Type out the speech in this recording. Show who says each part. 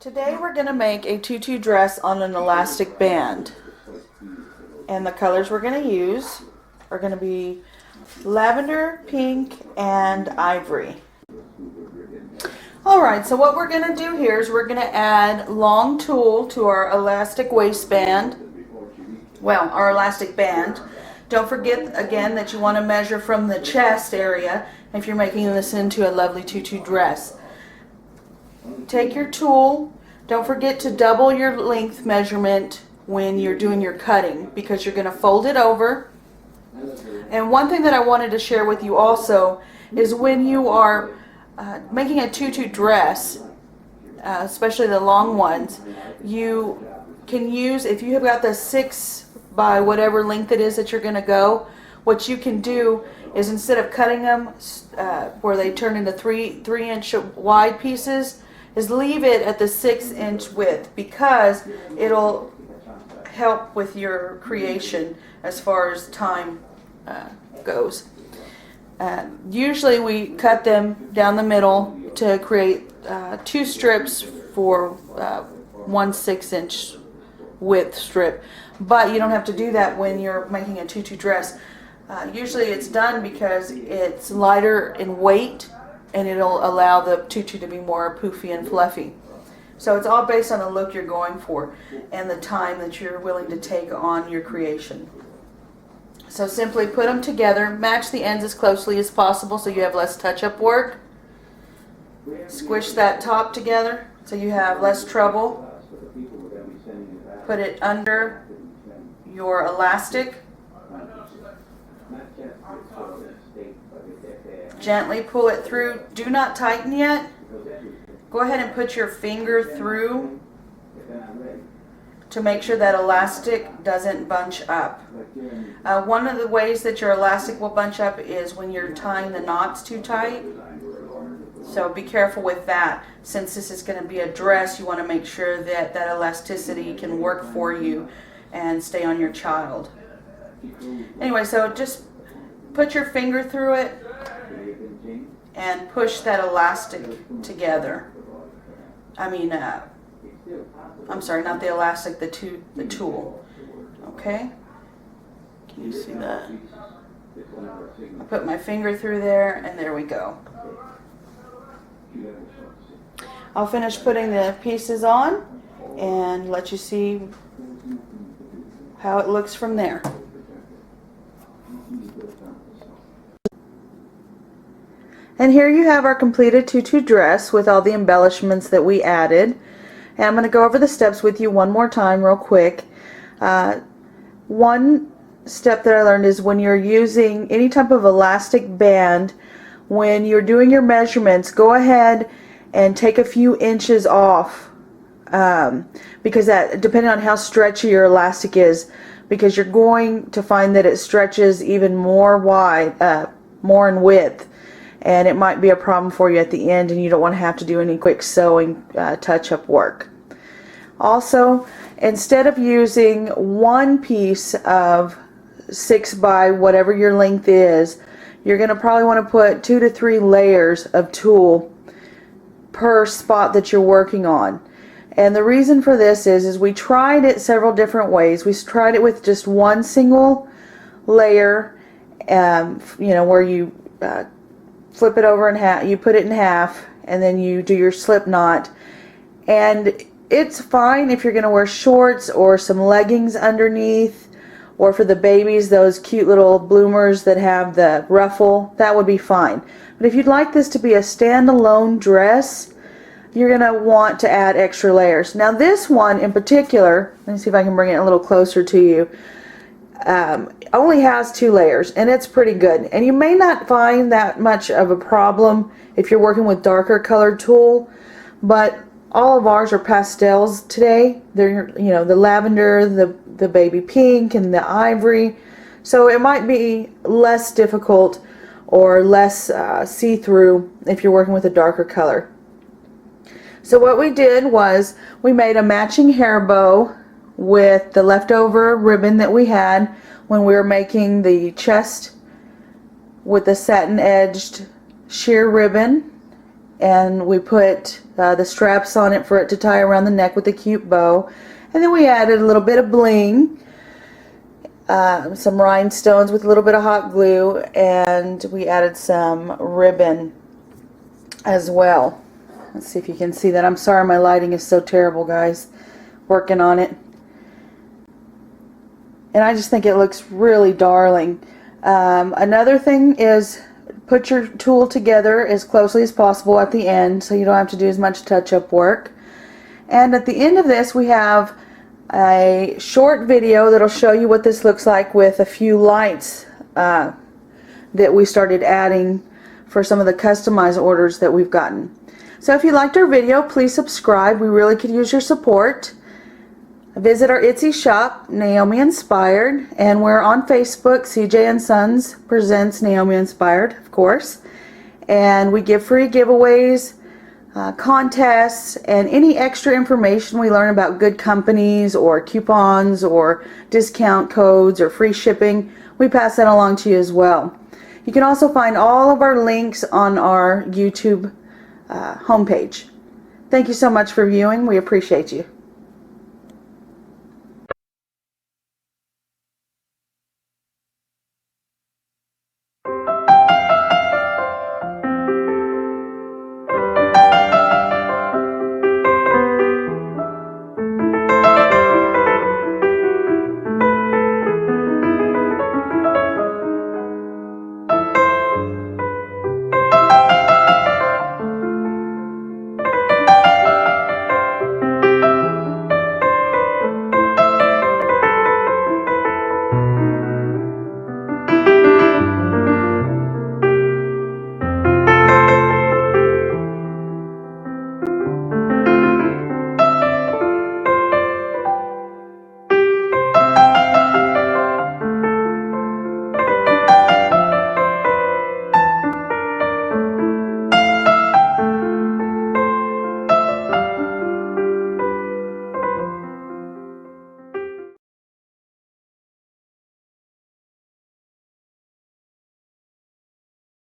Speaker 1: Today we're going to make a tutu dress on an elastic band. And the colors we're going to use are going to be lavender, pink, and ivory. Alright, so what we're going to do here is we're going to add long tulle to our elastic waistband. Well, our elastic band. Don't forget again that you want to measure from the chest area if you're making this into a lovely tutu dress. Take your tulle. Don't forget to double your length measurement when you're doing your cutting because you're going to fold it over. And one thing that I wanted to share with you also is when you are making a tutu dress, especially the long ones, you can use, if you have got the 6 by whatever length it is that you're going to go, what you can do is instead of cutting them where they turn into 3-inch wide pieces, is leave it at the 6-inch width because it'll help with your creation as far as time goes. Usually we cut them down the middle to create 2 strips for 1 6-inch width strip, but you don't have to do that when you're making a tutu dress. Usually it's done because it's lighter in weight and it'll allow the tutu to be more poofy and fluffy. So it's all based on the look you're going for and the time that you're willing to take on your creation. So simply put them together, match the ends as closely as possible so you have less touch-up work. Squish that top together so you have less trouble. Put it under your elastic. Gently pull it through. Do not tighten yet. Go ahead and put your finger through to make sure that elastic doesn't bunch up. One of the ways that your elastic will bunch up is when you're tying the knots too tight. So be careful with that. Since this is going to be a dress, you want to make sure that that elasticity can work for you and stay on your child. Anyway, so just put your finger through it and push that elastic together. I'm sorry, not the elastic, the tulle. Okay? Can you see that? I put my finger through there and there we go. I'll finish putting the pieces on and let you see how it looks from there. And here you have our completed tutu dress with all the embellishments that we added. And I'm going to go over the steps with you one more time real quick. One step that I learned is when you're using any type of elastic band, when you're doing your measurements, go ahead and take a few inches off because that, depending on how stretchy your elastic is, because you're going to find that it stretches even more wide, more in width. And it might be a problem for you at the end and you don't want to have to do any quick sewing touch-up work. Also, instead of using one piece of 6 by whatever your length is, you're going to probably want to put 2 to 3 layers of tulle per spot that you're working on. And the reason for this is we tried it several different ways. We tried it with just one single layer, where you flip it over in half, you put it in half, and then you do your slip knot. And it's fine if you're going to wear shorts or some leggings underneath, or for the babies, those cute little bloomers that have the ruffle, that would be fine. But if you'd like this to be a standalone dress, you're going to want to add extra layers. Now this one in particular, let me see if I can bring it a little closer to you, only has 2 layers and it's pretty good, and you may not find that much of a problem if you're working with darker colored tulle, but all of ours are pastels today. They're the lavender, the baby pink, and the ivory, so it might be less difficult or less see-through if you're working with a darker color. So what we did was we made a matching hair bow with the leftover ribbon that we had when we were making the chest with the satin edged sheer ribbon, and we put the straps on it for it to tie around the neck with a cute bow. And then we added a little bit of bling, some rhinestones with a little bit of hot glue, and we added some ribbon as well. Let's see if you can see that. I'm sorry my lighting is so terrible, guys. Working on it. And I just think it looks really darling. Another thing is put your tool together as closely as possible at the end so you don't have to do as much touch-up work. And at the end of this we have a short video that'll show you what this looks like with a few lights that we started adding for some of the customized orders that we've gotten. So if you liked our video, please subscribe. We really could use your support. Visit our Etsy shop, Naomi Inspired, and we're on Facebook, CJ & Sons presents Naomi Inspired, of course. And we give free giveaways, contests, and any extra information we learn about good companies or coupons or discount codes or free shipping, we pass that along to you as well. You can also find all of our links on our YouTube homepage. Thank you so much for viewing. We appreciate you.